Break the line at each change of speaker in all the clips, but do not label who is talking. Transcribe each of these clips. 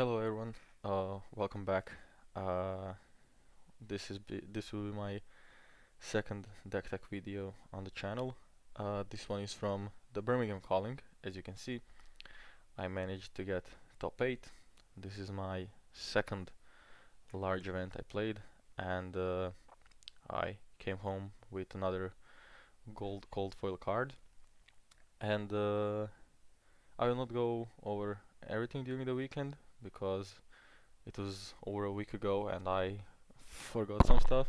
Hello everyone, welcome back. Uh, this will be my second deck tech video on the channel. This one is from the Birmingham Calling. As you can see, I managed to get top 8. This is my second large event I played, and I came home with another gold cold foil card. And I will not go over everything during the weekend because it was over a week ago and I forgot some stuff.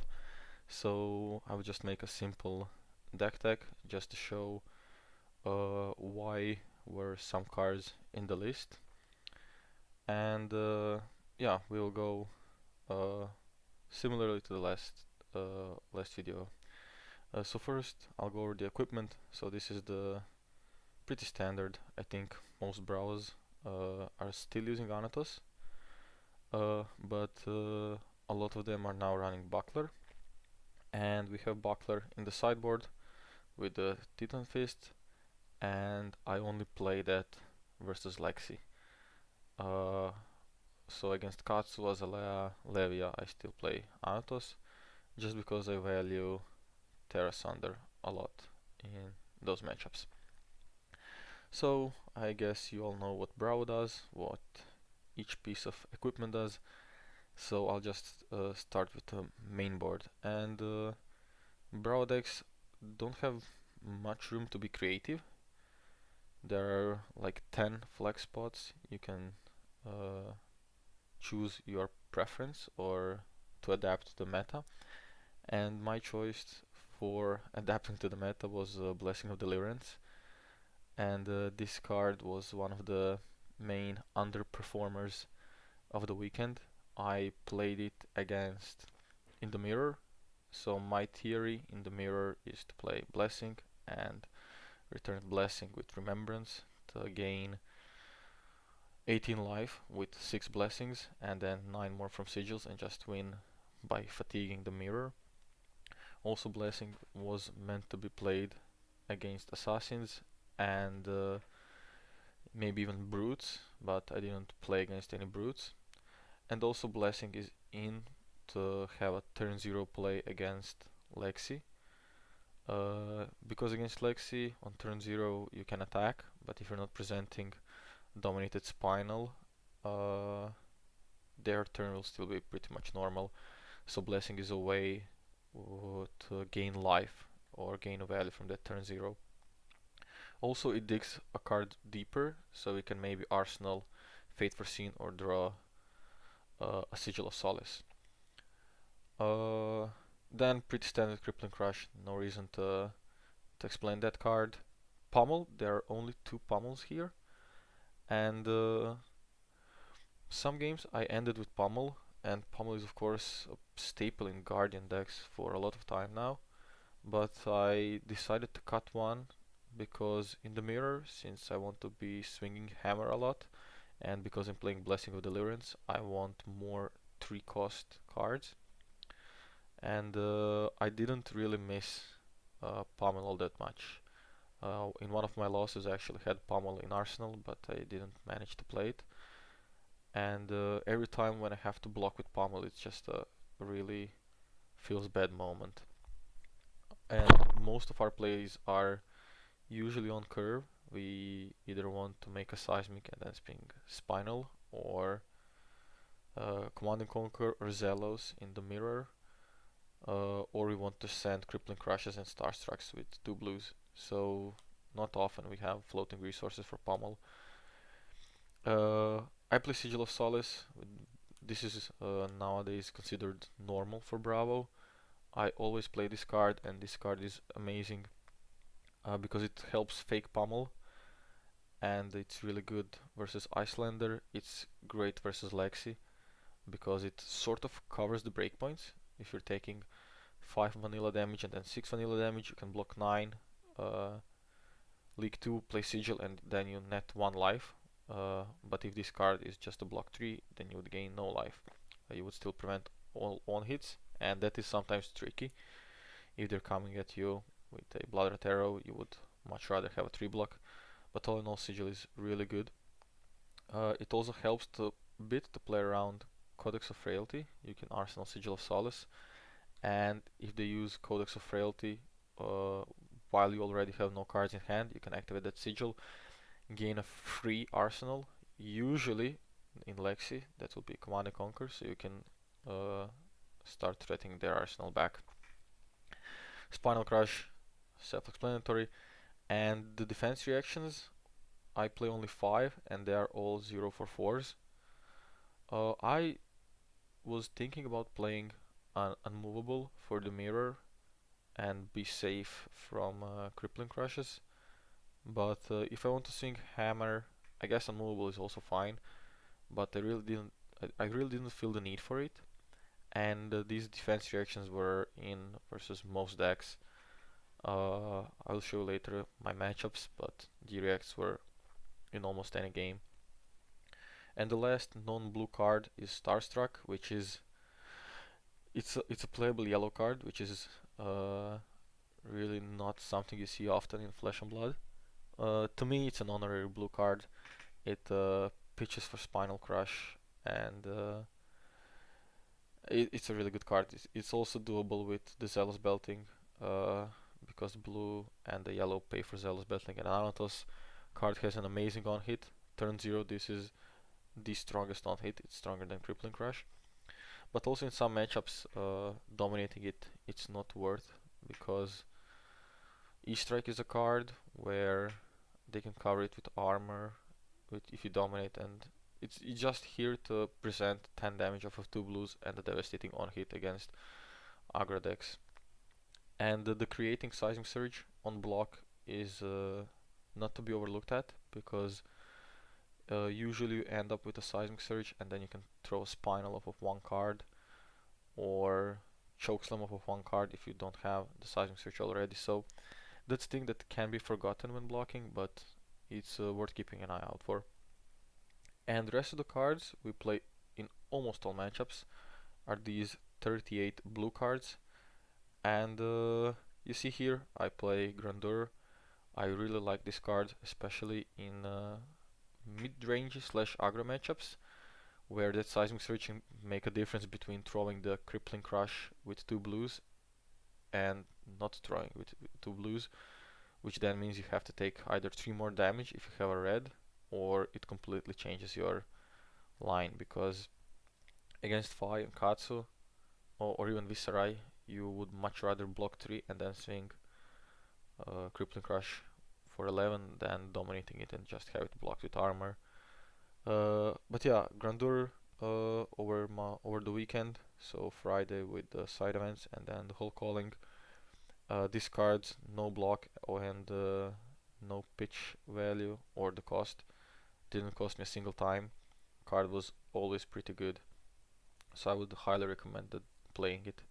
So I will just make a simple deck tech just to show why were some cards in the list. And yeah, we'll go uh, similarly to the last video. So first I'll go over the equipment. So this is the pretty standard. I think most brawlers are still using Anatos, but a lot of them are now running Buckler. And we have Buckler in the sideboard with the Titan Fist, and I only play that versus Lexi. Uh, so against Katsu, Azalea, Levia, I still play Anatos, just because I value Terra Sunder a lot in those matchups. So I guess you all know what Bravo does, what each piece of equipment does. So I'll just start with the main board. And Bravo decks don't have much room to be creative. There are like 10 flex spots. You can uh, choose your preference or to adapt to the meta. And my choice for adapting to the meta was Blessing of Deliverance. And this card was one of the main underperformers of the weekend. I played it against in the mirror. So my theory in the mirror is to play Blessing and return Blessing with Remembrance to gain 18 life with 6 blessings and then 9 more from sigils and just win by fatiguing the mirror. Also, Blessing was meant to be played against assassins and maybe even brutes, but I didn't play against any brutes. And also, Blessing is in to have a turn 0 play against Lexi. Because against Lexi on turn 0 you can attack, but if you're not presenting dominated Spinal, uh, their turn will still be pretty much normal. So Blessing is a way to gain life or gain value from that turn 0. Also, it digs a card deeper, so we can maybe Arsenal, Fate Foreseen, or draw a Sigil of Solace. Uh, then pretty standard Crippling Crush, no reason to explain that card. Pummel, there are only 2 pummels here, and some games I ended with Pummel, and Pummel is of course a staple in Guardian decks for a lot of time now, but I decided to cut one because in the mirror, since I want to be swinging Hammer a lot, and because I'm playing Blessing of Deliverance, I want more 3 cost cards, and I didn't really miss Pummel all that much. In one of my losses I actually had Pummel in Arsenal, but I didn't manage to play it. And every time when I have to block with Pummel, it's just a really feels bad moment. And most of our plays are usually on curve. We either want to make a Seismic and then spring Spinal, or Command and Conquer or Zelos in the mirror, or we want to send Crippling Crushes and Starstrucks with 2 blues. So not often we have floating resources for Pummel. I play Sigil of Solace. This is nowadays considered normal for Bravo. I always play this card, and this card is amazing because it helps fake Pummel, and it's really good versus Icelander. It's great versus Lexi because it sort of covers the breakpoints. If you're taking 5 vanilla damage and then 6 vanilla damage, you can block 9, League 2, play Sigil, and then you net 1 life. But if this card is just a block 3, then you would gain no life. You would still prevent all 1 hits, and that is sometimes tricky. If they're coming at you with a Blood Red Arrow, you would much rather have a 3 block. But all in all, Sigil is really good. It also helps to bit to play around Codex of Frailty. You can arsenal Sigil of Solace, and if they use Codex of Frailty uh, while you already have no cards in hand, you can activate that sigil, gain a free arsenal. Usually in Lexi, that will be Command and Conquer, so you can uh, start threatening their arsenal back. Spinal Crush, self-explanatory, and the defense reactions, I play only 5, and they are all 0 for 4s. I was thinking about playing an Unmovable for the mirror and be safe from crippling crushes. But if I want to swing hammer, I guess unmovable is also fine. But I really didn't feel the need for it. And these defense reactions were in versus most decks. I'll show later my matchups, but the reacts were in almost any game. And the last non-blue card is Starstruck, which is it's a playable yellow card, which is uh, really not something you see often in Flesh and Blood. To me, it's an honorary blue card. It pitches for Spinal Crush, and it's a really good card. It's also doable with the Zealous Belting, uh, because blue and the yellow pay for Zealous Belting. And Anatos card has an amazing on hit. Turn 0, this is the strongest on hit. It's stronger than Crippling Crush. But also in some matchups, dominating it's not worth, because E-Strike is a card where they can cover it with armor if you dominate, and it's just here to present 10 damage off of 2 blues and a devastating on hit against aggro decks. And the creating Seismic Surge on block is not to be overlooked at, because usually you end up with a Seismic Surge and then you can throw a Spinal off of one card, or Chokeslam off of one card if you don't have the Seismic Surge already. So that's a thing that can be forgotten when blocking, but it's worth keeping an eye out for. And the rest of the cards we play in almost all matchups are these 38 blue cards. And you see here I play Grandeur. I really like this card, especially in mid-range slash aggro matchups, where that Seismic Surge can make a difference between throwing the Crippling Crush with 2 blues and not throwing with 2 blues, which then means you have to take either 3 more damage if you have a red, or it completely changes your line, because against Fai and Katsu, or even Viserai, you would much rather block 3 and then swing Crippling Crush for 11 than dominating it and just have it blocked with armor. But yeah, Grandeur over the weekend, so Friday with the side events and then the whole calling. These cards, no block and no pitch value or the cost. Didn't cost me a single time. Card was always pretty good, so I would highly recommend playing it.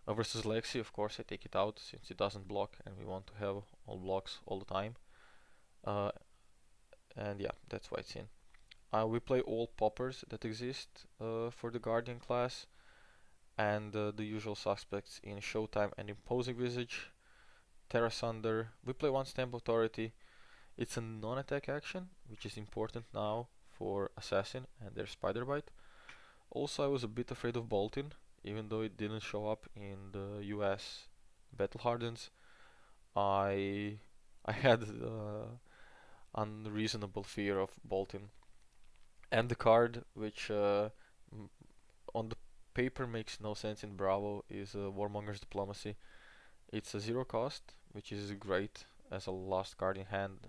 Versus Lexi, of course, I take it out since it doesn't block, and we want to have all blocks all the time. Uh, and yeah, that's why it's in. We play all poppers that exist for the Guardian class, and the usual suspects in Showtime and Imposing Visage. Terra Sunder. We play one Stamp Authority. It's a non-attack action, which is important now for Assassin and their Spider Bite. Also, I was a bit afraid of Boltin, even though it didn't show up in the US Battle Hardens. I I had unreasonable fear of Boltin. And the card, which on the paper makes no sense in Bravo, is Warmonger's Diplomacy. It's a 0 cost, which is great as a last card in hand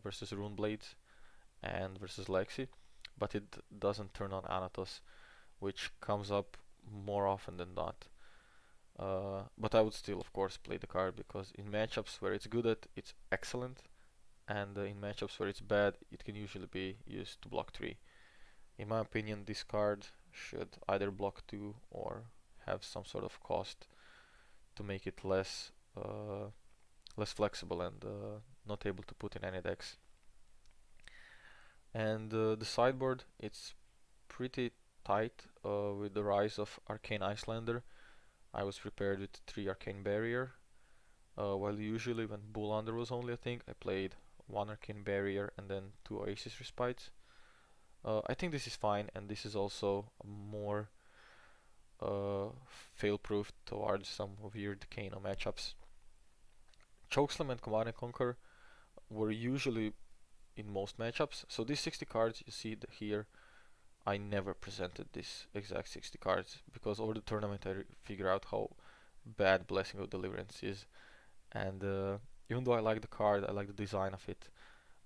versus Runeblades and versus Lexi, but it doesn't turn on Anatos, which comes up more often than not. But I would still, of course, play the card, because in matchups where it's good at, it's excellent, and in matchups where it's bad, it can usually be used to block 3. In my opinion, this card should either block 2 or have some sort of cost to make it less flexible and not able to put in any decks. And the sideboard, it's pretty tight with the rise of Arcane Icelander. I was prepared with 3 Arcane Barrier, while usually when Bullander was only a thing, I played 1 Arcane Barrier and then 2 Oasis Respites. I think this is fine, and this is also more uh, fail-proof towards some weird Kano matchups. Chokeslam and Command and Conquer were usually in most matchups, so these 60 cards you see here, I never presented this exact 60 cards because over the tournament I figured out how bad Blessing of Deliverance is, and even though I like the card, I like the design of it,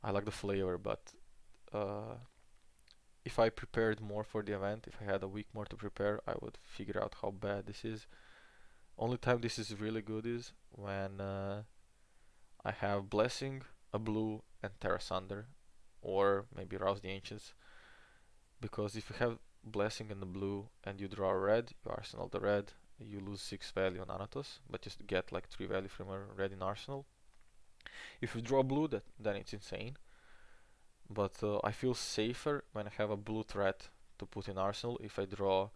I like the flavor, but uh, if I prepared more for the event, if I had a week more to prepare, I would figure out how bad this is. Only time this is really good is when I have Blessing, a blue, and Terra Sunder, or maybe Rouse the Ancients. Because if you have Blessing in the blue and you draw a red, you arsenal the red, you lose 6 value on Anatos, but you get like 3 value from a red in arsenal. If you draw blue, then it's insane. But I feel safer when I have a blue threat to put in arsenal if I draw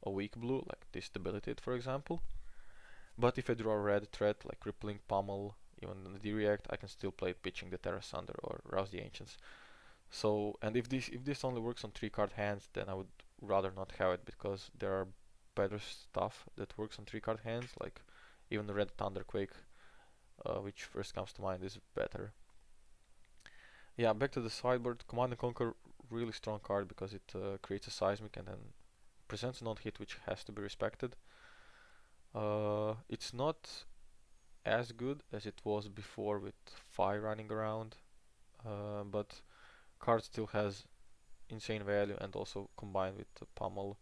a weak blue, like this debilitate for example. But if I draw a red threat, like Crippling, Pummel, even the D-React, I can still play pitching the Terra Sunder or Rouse the Ancients. So, and if this only works on 3-card hands, then I would rather not have it because there are better stuff that works on 3-card hands, like even the Red Thunderquake, which first comes to mind, is better. Yeah, back to the sideboard. Command and Conquer, really strong card because it creates a Seismic and then presents a non-hit which has to be respected. It's not as good as it was before with Fire running around, but card still has insane value, and also combined with Pummel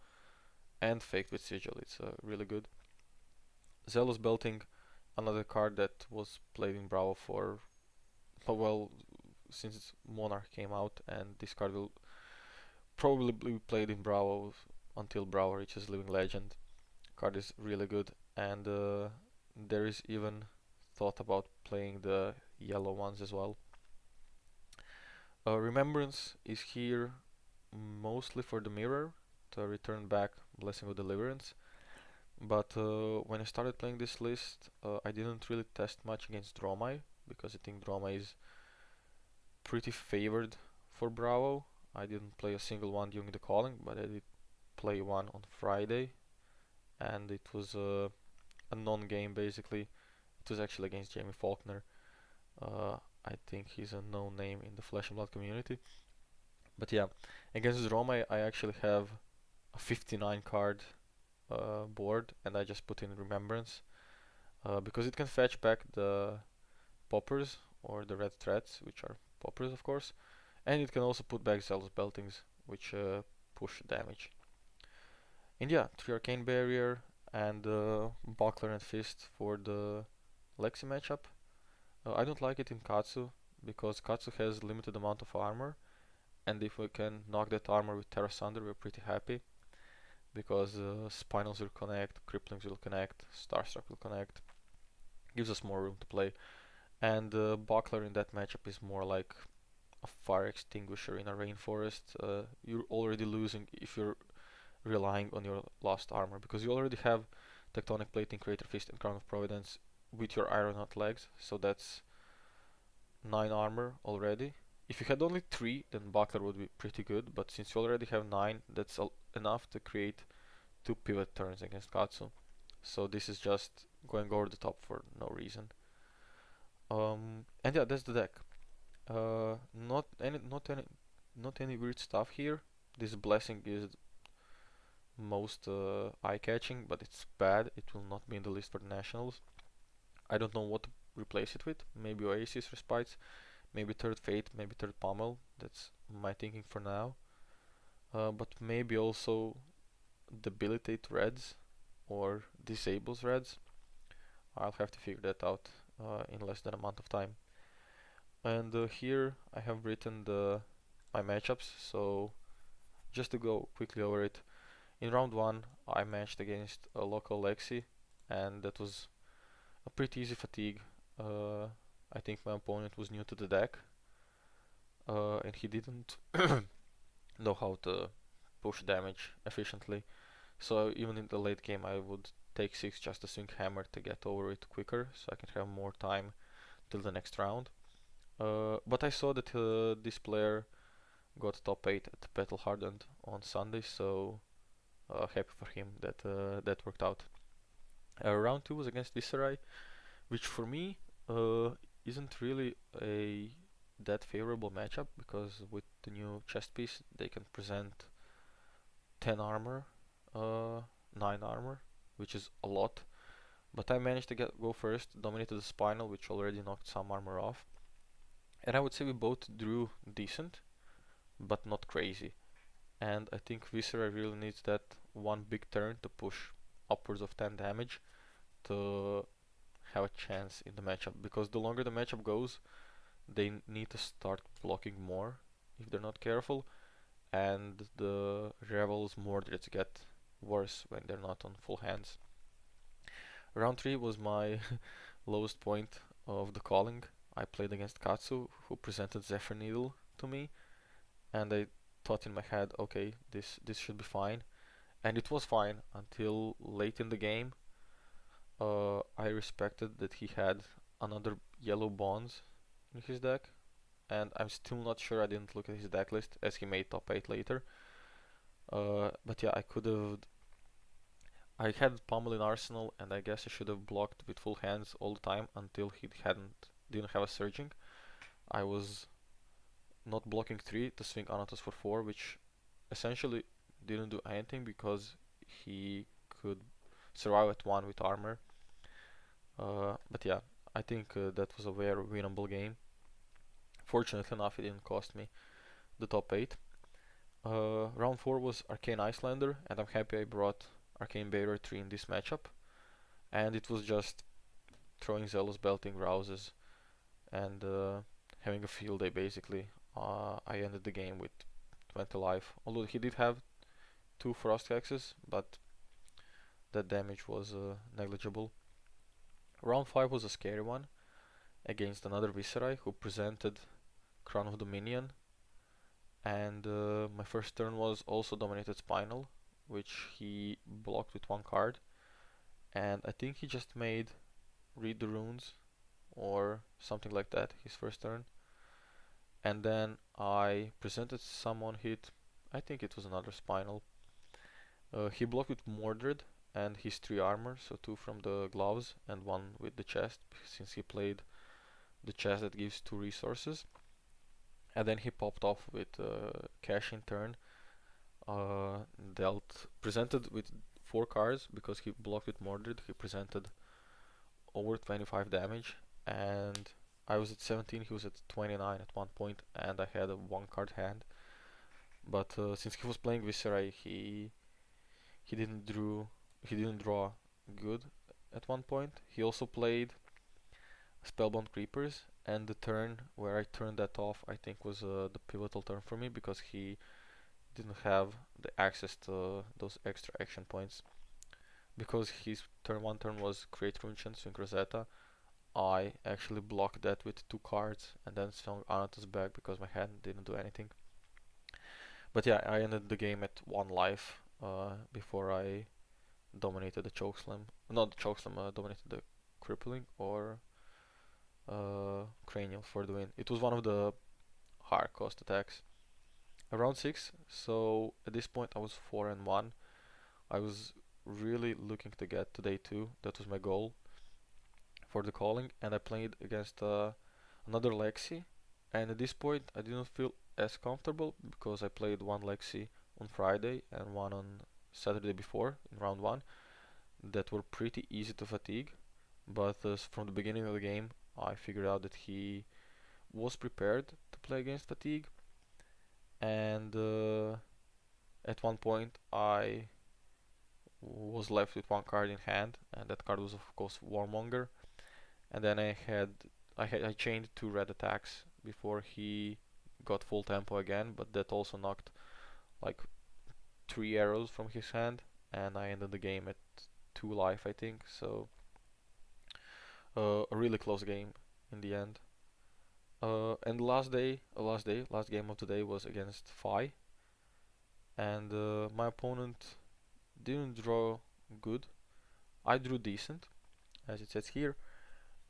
and Faked with Sigil, it's really good. Zealous Belting, another card that was played in Bravo for, well, since Monarch came out, and this card will probably be played in Bravo until Bravo reaches Living Legend. Card is really good, and there is even thought about playing the yellow ones as well. Remembrance is here mostly for the mirror to return back Blessing of Deliverance. But when I started playing this list, I didn't really test much against Dromai because I think Dromai is pretty favored for Bravo. I didn't play a single one during the calling, but I did play one on Friday, and it was a non-game basically. It was actually against Jamie Faulkner. I think he's a known name in the Flesh and Blood community. But yeah, against Dromai I actually have a 59 card board, and I just put in Remembrance because it can fetch back the poppers or the red threats, which are poppers of course, and it can also put back Zealous Beltings, which push damage. And yeah, 3 Arcane Barrier and Buckler and Fist for the Lexi matchup. I don't like it in Katsu because Katsu has limited amount of armor, and if we can knock that armor with Terra Sunder, we're pretty happy because Spinals will connect, Cripplings will connect, Starstruck will connect, gives us more room to play. And Buckler in that matchup is more like a fire extinguisher in a rainforest. You're already losing if you're relying on your lost armor because you already have Tectonic Plating, Creator Fist, and Crown of Providence with your Iron Hot legs, so that's 9 armor already. If you had only 3, then Buckler would be pretty good, but since you already have 9, that's enough to create 2 pivot turns against Katsu. So this is just going over the top for no reason. And yeah, that's the deck. Not any weird stuff here. This Blessing is most eye-catching, but it's bad. It will not be in the list for the nationals. I don't know what to replace it with. Maybe Oasis Respites, maybe Third Fate, maybe Third Pummel. That's my thinking for now. But maybe also Debilitate Reds or Disables Reds. I'll have to figure that out in less than a month of time. And here I have written my matchups, so just to go quickly over it. In round 1 I matched against a local Lexi, and that was a pretty easy fatigue. I think my opponent was new to the deck, and he didn't know how to push damage efficiently. So even in the late game I would take 6 just to swing hammer to get over it quicker, so I can have more time till the next round. But I saw that this player got top 8 at Battle Hardened on Sunday, so happy for him that that worked out. Round 2 was against Viserai, which for me uh, isn't really a that favorable matchup because with the new chest piece they can present 10 armor, uh, 9 armor, which is a lot. But I managed to go first, dominated the Spinal, which already knocked some armor off. And I would say we both drew decent, but not crazy. And I think Viscera really needs that one big turn to push upwards of 10 damage to have a chance in the matchup. Because the longer the matchup goes, they need to start blocking more if they're not careful. And the Revel's Mordreds get worse when they're not on full hands. Round 3 was my lowest point of the calling. I played against Katsu, who presented Zephyr Needle to me, and I thought in my head, okay, this should be fine, and it was fine until late in the game. I respected that he had another yellow bonds in his deck, and I'm still not sure. I didn't look at his deck list as he made top 8 later. But yeah, I could have. I had Pummel in Arsenal, and I guess I should have blocked with full hands all the time until he didn't have a surging. I was not blocking 3 to swing Anatos for 4, which essentially didn't do anything because he could survive at 1 with armor. But yeah, I think that was a very winnable game. Fortunately enough, it didn't cost me the top 8. Round 4 was Arcane Icelander, and I'm happy I brought Arcane Barrier 3 in this matchup. And it was just throwing Zealous Belting Rouses and having a field day basically. I ended the game with 20 life, although he did have 2 Frost Hexes, but that damage was negligible. Round 5 was a scary one against another Viserai who presented Crown of Dominion, and my first turn was also dominated Spinal, which he blocked with 1 card, and I think he just made Read the Runes or something like that his first turn, and then I presented someone hit. I think it was another Spinal. He blocked with Mordred and his 3 armor, so 2 from the gloves and 1 with the chest, since he played the chest that gives 2 resources. And then he popped off with cash in turn, presented with 4 cards because he blocked with Mordred. He presented over 25 damage, and I was at 17, he was at 29 at one point, and I had a 1 card hand. But since he was playing Viserai, he didn't draw good at one point. He also played Spellbound Creepers, and the turn where I turned that off I think was the pivotal turn for me because he didn't have the access to those extra action points. Because his turn 1 was Create Runechain, Swing Rosetta, I actually blocked that with 2 cards and then swung Anatos back because my hand didn't do anything. But yeah, I ended the game at 1 life before I dominated the Chokeslam. Not the Chokeslam, dominated the Crippling or Cranial for the win. It was one of the higher cost attacks. Around 6, so at this point I was 4-1. I was really looking to get to day 2. That was my goal for the calling, and I played against another Lexi, and at this point I didn't feel as comfortable because I played 1 Lexi on Friday and 1 on Saturday before in round 1 that were pretty easy to fatigue, but from the beginning of the game I figured out that he was prepared to play against fatigue, and at one point I was left with 1 card in hand, and that card was of course Warmonger, and then I chained 2 red attacks before he got full tempo again, but that also knocked like 3 arrows from his hand, and I ended the game at 2 life I think, so a really close game in the end. And last game of the day was against Fi, and my opponent didn't draw good. I drew decent, as it says here,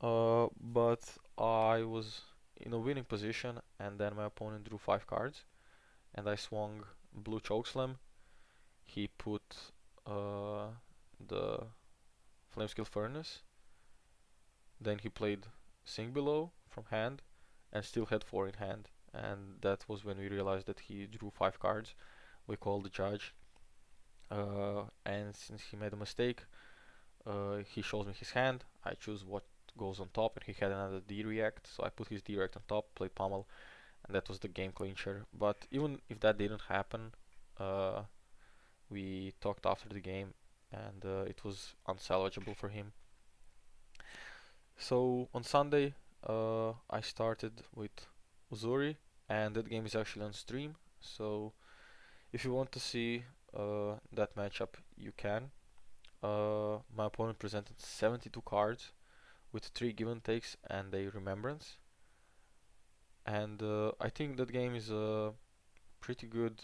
but I was in a winning position, and then my opponent drew 5 cards, and I swung blue chokeslam. He put uh, the Flameskill Furnace. Then he played Sink Below from hand and still had 4 in hand. And that was when we realized that he drew 5 cards. We called the judge. And since he made a mistake, he shows me his hand. I choose what goes on top, and he had another D-React. So I put his D-React on top, played Pummel, and that was the game clincher. But even if that didn't happen, uh, we talked after the game, and it was unsalvageable for him. So on Sunday, I started with Uzuri, and that game is actually on stream. So if you want to see that matchup, you can. My opponent presented 72 cards with 3 give and takes and a remembrance. And I think that game is a pretty good,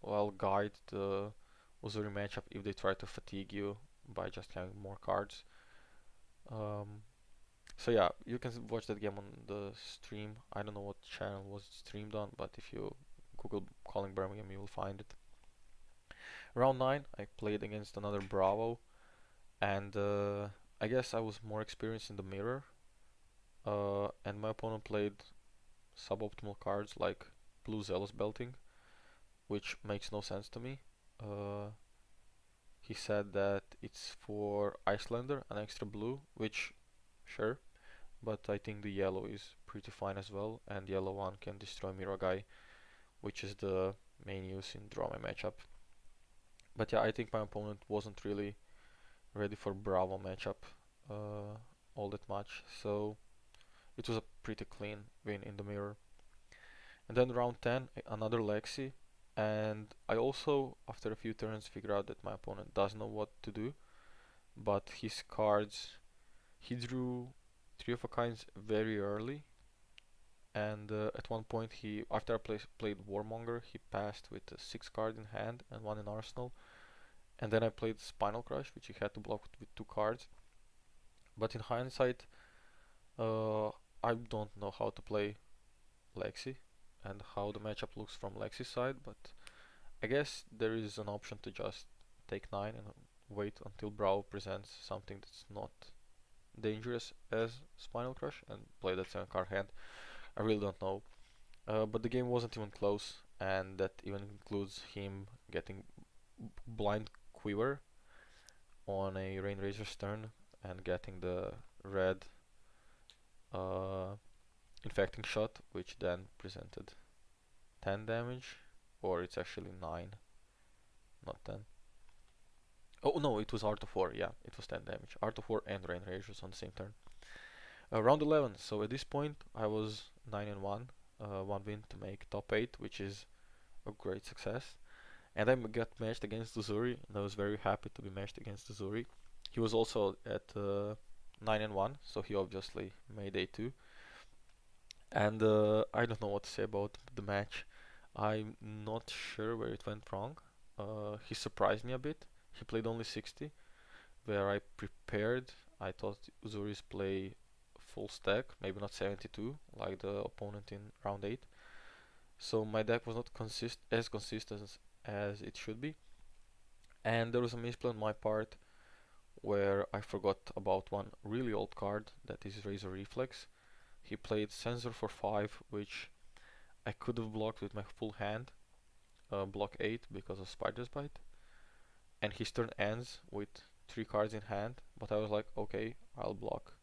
well, guide the Uzuri matchup if they try to fatigue you by just having more cards. Um, So yeah, you can watch that game on the stream. I don't know what channel was streamed on, but if you Google Calling Birmingham, you will find it. Round 9, I played against another Bravo, and I guess I was more experienced in the mirror. And my opponent played suboptimal cards like Blue Zealous Belting, which makes no sense to me. Uh, he said that it's for Icelander, an extra blue, which, sure, but I think the yellow is pretty fine as well, and yellow one can destroy Miragai, which is the main use in draw my matchup. But yeah, I think my opponent wasn't really ready for Bravo matchup all that much, so it was a pretty clean win in the mirror. And then round 10, another Lexi, and I also, after a few turns, figured out that my opponent doesn't know what to do, but his cards, he drew 3 of a kinds very early, and at one point after I played Warmonger, he passed with a 6 card in hand and 1 in arsenal, and then I played Spinal Crush, which he had to block with 2 cards. But in hindsight, uh, I don't know how to play Lexi and how the matchup looks from Lexi's side, but I guess there is an option to just take 9 and wait until Brawl presents something that's not dangerous as Spinal Crush and play that 7 card hand. I really don't know. But the game wasn't even close, and that even includes him getting blind quiver on a Rain Razor's turn and getting the red uh, infecting shot, which then presented 10 damage, or it's actually 9, not 10. Oh no, it was Art of War, yeah, it was 10 damage. Art of War and Rain Razors on the same turn. Round 11, so at this point I was 9 and 1, 1 win to make top 8, which is a great success. And I got matched against Uzuri, and I was very happy to be matched against Uzuri. He was also at 9 and 1, so he obviously made A2. And I don't know what to say about the match. I'm not sure where it went wrong. He surprised me a bit. He played only 60, where I prepared. I thought Uzuri's play full stack, maybe not 72, like the opponent in round 8. So my deck was not as consistent as it should be. And there was a misplay on my part where I forgot about one really old card, that is Razor Reflex. He played Sensor for 5, which I could have blocked with my full hand, block 8 because of Spider's Bite. And his turn ends with 3 cards in hand, but I was like, okay, I'll block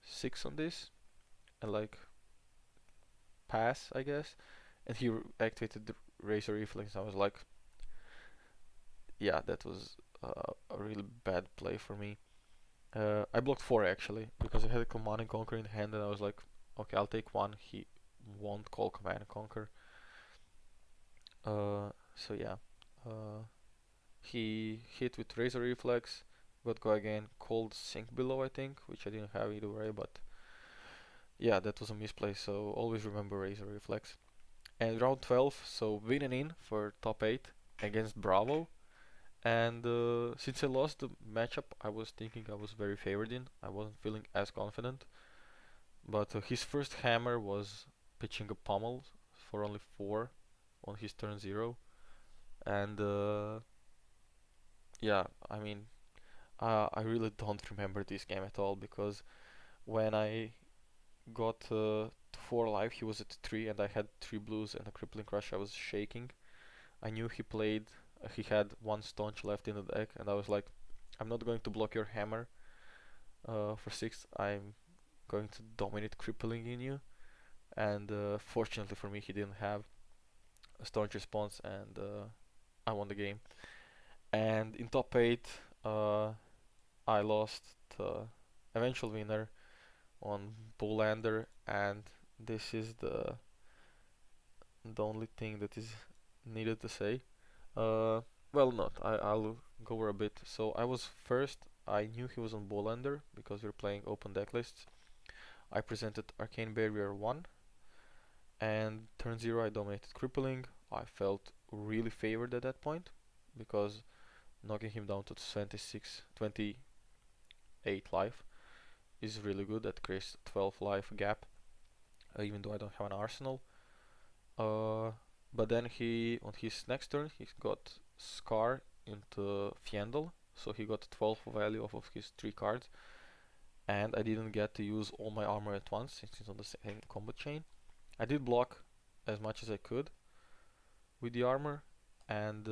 6 on this and like pass, I guess. And he activated the Razor Reflex. I was like, yeah, that was a really bad play for me. I blocked 4 actually because I had a Command and Conquer in hand, and I was like, okay, I'll take 1. He won't call Command and Conquer. So yeah, he hit with Razor Reflex, got go again, called Sink Below, I think, which I didn't have either way, but yeah, that was a misplay, so always remember Razor Reflex. And round 12, so winning in for top 8 against Bravo. And since I lost the matchup, I was thinking I was very favored in. I wasn't feeling as confident. But his first hammer was pitching a pummel for only 4 on his turn 0. And yeah, I mean, I really don't remember this game at all because when I got to 4 life, he was at 3 and I had 3 blues and a crippling crush. I was shaking. I knew he played, he had 1 staunch left in the deck, and I was like, I'm not going to block your hammer for 6. I'm going to dominate crippling in you. And fortunately for me, he didn't have a staunch response, and I won the game. And in top 8, uh, I lost the eventual winner on Bullander, and this is the only thing that is needed to say. Uh, well, not. I'll go over a bit. So I was first. I knew he was on Bullander because we were playing open deck lists. I presented Arcane Barrier 1, and turn 0 I dominated Crippling. I felt really favored at that point because knocking him down to 28 life is really good. That creates 12 life gap, even though I don't have an arsenal. Uh, but then he, on his next turn, he got Scar into Fiendel, so he got 12 value off of his 3 cards, and I didn't get to use all my armor at once since it's on the same combat chain. I did block as much as I could with the armor, and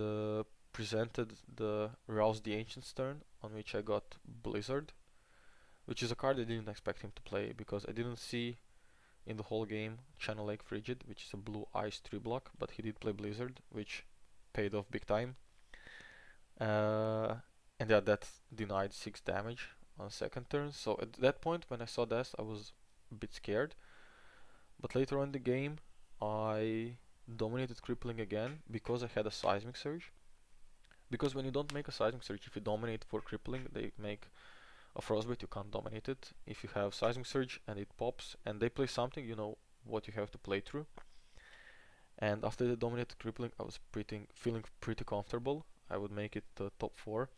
presented the Rouse the Ancient's turn, on which I got Blizzard, which is a card I didn't expect him to play because I didn't see in the whole game Channel Lake Frigid, which is a blue ice 3 block, but he did play Blizzard, which paid off big time. Uh, and yeah, that denied 6 damage on second turn. So at that point, when I saw this, I was a bit scared. But later on in the game, I dominated Crippling again because I had a Seismic Surge. Because when you don't make a Seismic Surge, if you dominate for Crippling, they make a Frostbite, you can't dominate it. If you have Seismic Surge and it pops and they play something, you know what you have to play through. And after the dominated Crippling, I was feeling pretty comfortable. I would make it top 4.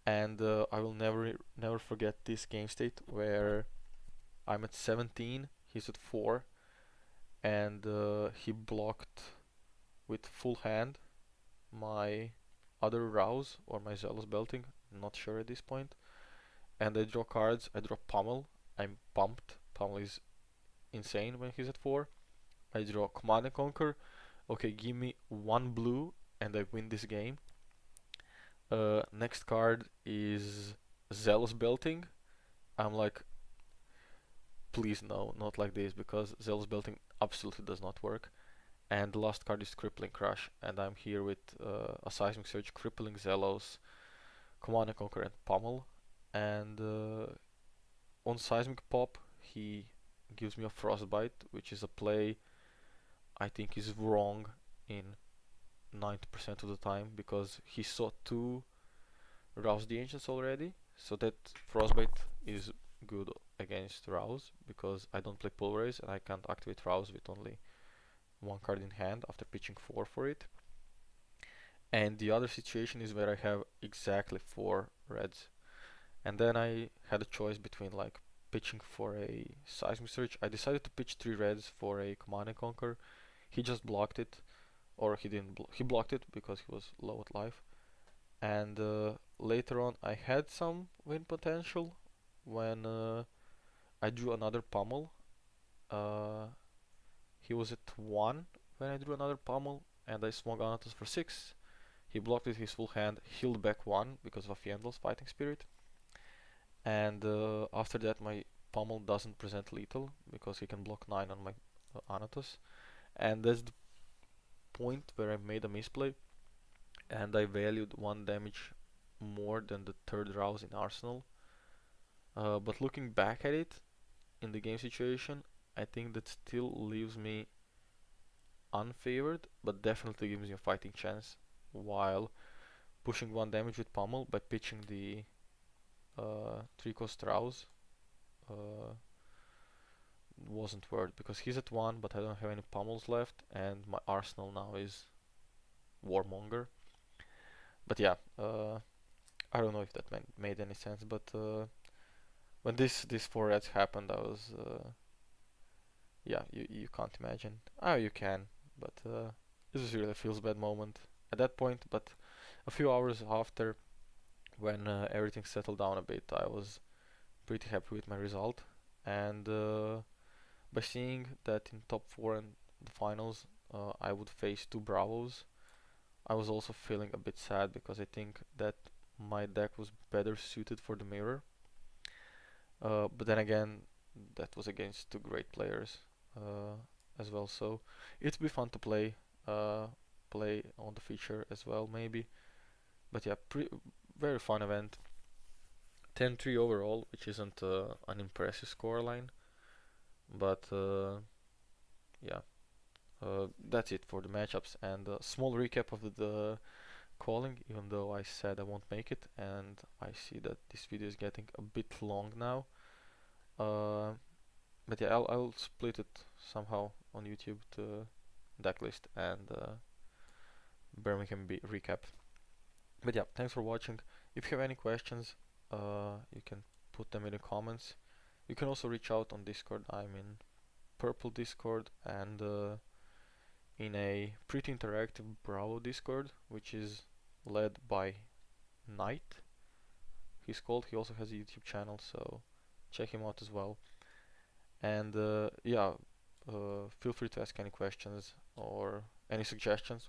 And I will never forget this game state where I'm at 17, he's at 4, and he blocked with full hand my other Rouse or my Zealous Belting, not sure at this point. And I draw cards, I draw Pummel, I'm pumped. Pummel is insane when he's at 4. I draw Command and Conquer, okay, give me 1 blue and I win this game. Next card is Zealous Belting. I'm like, please no, not like this, because Zealous Belting absolutely does not work. And the last card is Crippling Crush, and I'm here with a Seismic Surge, Crippling Zealous, Command and Conquer, and Pummel. And on Seismic Pop, he gives me a Frostbite, which is a play I think is wrong in 90% of the time, because he saw 2 Rouse the Ancients already, so that Frostbite is good against Rouse, because I don't play Pulverize and I can't activate Rouse with only 1 card in hand after pitching 4 for it. And the other situation is where I have exactly 4 reds. And then I had a choice between like pitching for a Seismic Surge. I decided to pitch 3 reds for a Command and Conquer. He just blocked it, or he didn't. He blocked it because he was low at life. And later on, I had some win potential when I drew another Pummel. Uh, he was at 1 when I drew another Pummel, and I swung Anatos for 6. He blocked with his full hand, healed back 1 because of Fiendel's Fighting Spirit. And after that, my Pummel doesn't present lethal because he can block 9 on my Anatos. And that's the point where I made a misplay, and I valued 1 damage more than the 3rd Rouse in Arsenal. But looking back at it, in the game situation, I think that still leaves me unfavored, but definitely gives me a fighting chance, while pushing 1 damage with Pummel by pitching the 3-cost Rouse wasn't worth, because he's at 1, but I don't have any Pummels left, and my arsenal now is Warmonger. But yeah, I don't know if that made any sense, but when this 4 reds happened, I was yeah, you can't imagine. Oh, you can, but this is really feels bad moment at that point. But a few hours after, when everything settled down a bit, I was pretty happy with my result. And by seeing that in top four and the finals, I would face two Bravos, I was also feeling a bit sad because I think that my deck was better suited for the mirror. But then again, that was against two great players uh, as well. So it'd be fun to uh, play on the feature as well, maybe. But yeah, very fun event. 10-3 overall, which isn't an impressive scoreline, but yeah, that's it for the matchups. And a small recap of the calling, even though I said I won't make it, and I see that this video is getting a bit long now. Uh, but yeah, I'll split it somehow on YouTube to deck list and Birmingham recap. But yeah, thanks for watching. If you have any questions, you can put them in the comments. You can also reach out on Discord. I'm in Purple Discord and in a pretty interactive Bravo Discord, which is led by Knight. He's called. He also has a YouTube channel, so check him out as well. And yeah, feel free to ask any questions or any suggestions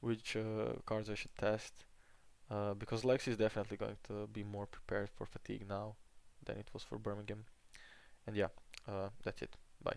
which cards I should test. Because Lex is definitely going to be more prepared for fatigue now than it was for Birmingham. And yeah, that's it. Bye.